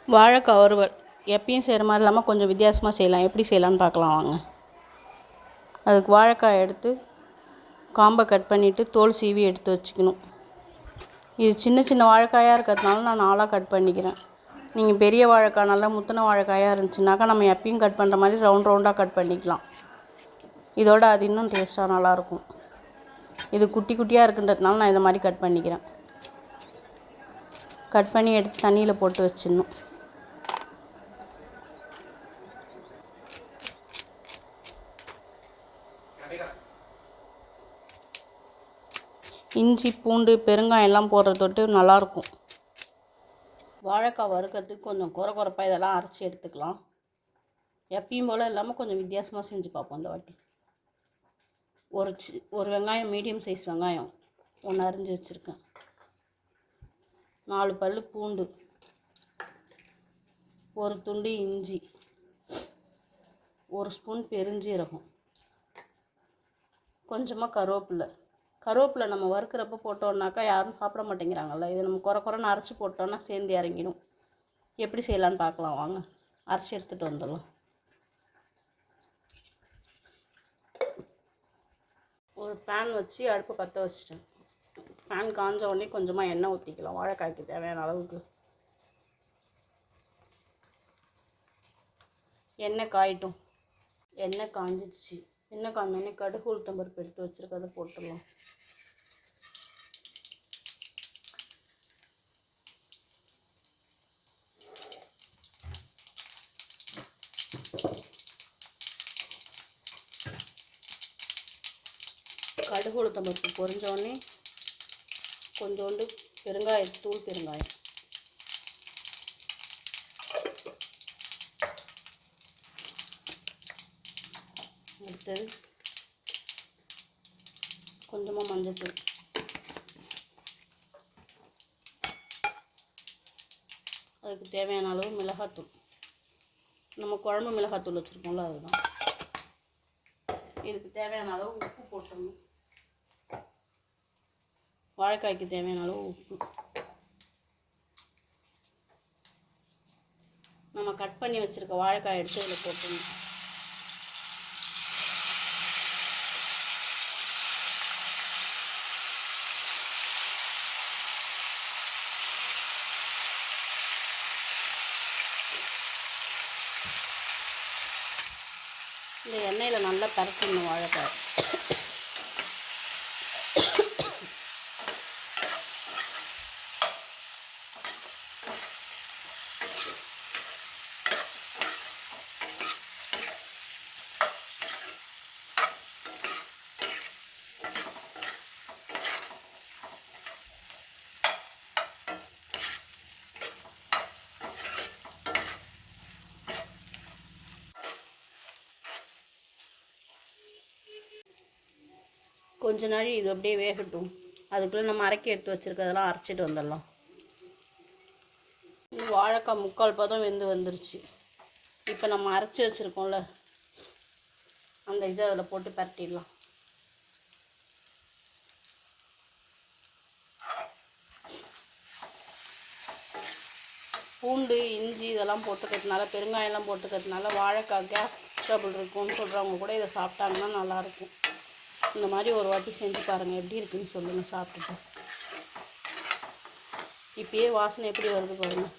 வாழைக்காய் வறுவல் எப்பயும் செய்கிற மாதிரி இல்லாமல் கொஞ்சம் வித்தியாசமாக செய்யலாம். எப்படி செய்யலான்னு பார்க்கலாம் வாங்க. அதுக்கு வாழைக்காய் எடுத்து காம்பை கட் பண்ணிவிட்டு தோல் சீவி எடுத்து வச்சுக்கணும். இது சின்ன சின்ன வாழைக்காயாக இருக்கிறதுனால நான் 4ஆக கட் பண்ணிக்கிறேன். நீங்கள் பெரிய வாழைக்காய் நல்லா முத்தின வாழைக்காயாக இருந்துச்சுனாக்கா நம்ம எப்பயும் கட் பண்ணுற மாதிரி ரவுண்டாக கட் பண்ணிக்கலாம். இதோட அது இன்னும் டேஸ்ட்டாக நல்லாயிருக்கும். இது குட்டி குட்டியாக இருக்குன்றதுனால நான் இந்த மாதிரி கட் பண்ணிக்கிறேன். கட் பண்ணி எடுத்து தண்ணியில் போட்டு வச்சிடணும். இஞ்சி பூண்டு பெருங்காயம் எல்லாம் போடுற தொட்டு நல்லாயிருக்கும். வாழைக்காய் வறுக்கிறதுக்கு கொஞ்சம் குறைப்பாக இதெல்லாம் அரைச்சி எடுத்துக்கலாம். எப்பயும் போல் இல்லாமல் கொஞ்சம் வித்தியாசமாக செஞ்சு பார்ப்போம் இந்த வாட்டி. ஒரு வெங்காயம், மீடியம் சைஸ் வெங்காயம் ஒன்று அரிஞ்சு வச்சுருக்கேன். 4 பல் பூண்டு, ஒரு துண்டு இஞ்சி, 1 ஸ்பூன் பெருஞ்சீரகம், கொஞ்சமாக கருவேப்பிலை நம்ம வறுக்கிறப்ப போட்டோம்னாக்கா யாரும் சாப்பிட மாட்டேங்கிறாங்கல்ல. இதை நம்ம குறைன்னு அரைச்சி போட்டோன்னா சேர்ந்து இறங்கிடும். எப்படி செய்யலான்னு பார்க்கலாம் வாங்க. அரைச்சி எடுத்துகிட்டு வந்துடலாம். ஒரு பேன் வச்சு அடுப்பு பற்ற வச்சுட்டேன். பேன் காஞ்ச உடனே கொஞ்சமாக எண்ணெய் ஊற்றிக்கலாம். வாழைக்காய்க்கு தேவையான அளவுக்கு எண்ணெய் காயட்டும். எண்ணெய் காஞ்சிடுச்சு. எண்ணெய் காஞ்சோடனே கடுகு உளுத்தம் பருப்பு எடுத்து வச்சுருக்கதை போட்டுடலாம். கடுகு உளுத்தம் பருப்பு பொரிஞ்சோடனே கொஞ்சோண்டு தூள் பெருங்காயம், அடுத்தது கொஞ்சமாக மஞ்சள்தூள், அதுக்கு தேவையான அளவு மிளகாத்தூள். நம்ம குழம்பு மிளகாத்தூள் வச்சுருக்கோம்ல அதுதான். இதுக்கு தேவையான அளவு உப்பு போட்டுடணும். வாழைக்காய்க்கு தேவையான அளவு உப்பு. நம்ம கட் பண்ணி வச்சுருக்க வாழைக்காய் எடுத்து இதில் போட்டுடணும். இந்த எண்ணெயில் நல்லா பரட்டிடணும் வாழைக்காய். கொஞ்ச நாள் இது அப்படியே வேகட்டும். அதுக்குள்ளே நம்ம அரைக்கி எடுத்து வச்சுருக்கிறதெல்லாம் அரைச்சிட்டு வந்துடலாம். வாழைக்காய் 3/4 பதம் வெந்து வந்துருச்சு. இப்போ நம்ம அரைச்சி வச்சுருக்கோம்ல அந்த இதை அதில் போட்டு பரட்டிடலாம். பூண்டு இஞ்சி இதெல்லாம் போட்டுக்கிறதுனால, பெருங்காயம்லாம் போட்டுக்கிறதுனால வாழைக்காய் கேஸ் ட்ரபிள் இருக்கும்னு சொல்கிறவங்க கூட இதை சாப்பிட்டாங்கன்னா நல்லாயிருக்கும். இந்த மாதிரி ஒரு வாட்டி செஞ்சு பாருங்கள், எப்படி இருக்குன்னு சொல்லுங்கள் சாப்பிட்டுட்டு. இப்போயே வாசனை எப்படி வருது பாருங்கள்.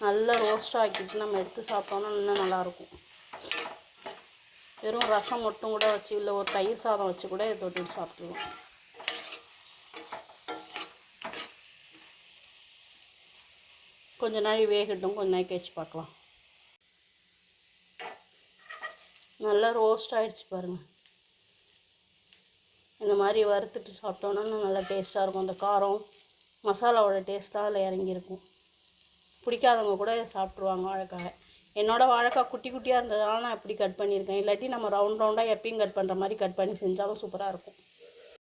நல்லா ரோஸ்ட்டாக ஆக்கிட்டு நம்ம எடுத்து சாப்பிட்டோன்னா இன்னும் நல்லாயிருக்கும். வெறும் ரசம் மட்டும் கூட வச்சு, இல்லை ஒரு தயிர் சாதம் வச்சு கூட இதை தொட்டு சாப்பிட்ருவோம். கொஞ்ச நாள் வேகட்டும், கொஞ்ச நாள் கழிச்சு பார்க்கலாம். நல்லா ரோஸ்ட் ஆகிடுச்சு பாருங்கள். இந்த மாதிரி வறுத்துட்டு சாப்பிட்டோன்னா நல்லா டேஸ்ட்டாக இருக்கும். அந்த காரம் மசாலாவோட டேஸ்ட்டாக அதில் இறங்கியிருக்கும். பிடிக்காதவங்க கூட இதை சாப்பிட்ருவாங்க வாழைக்காயை. என்னோடய வாழைக்காய் குட்டி குட்டியாக இருந்ததுனால நான் இப்படி கட் பண்ணியிருக்கேன். இல்லாட்டி நம்ம ரவுண்டாக எப்பயும் கட் பண்ணுற மாதிரி கட் பண்ணி செஞ்சாலும் சூப்பராக இருக்கும்.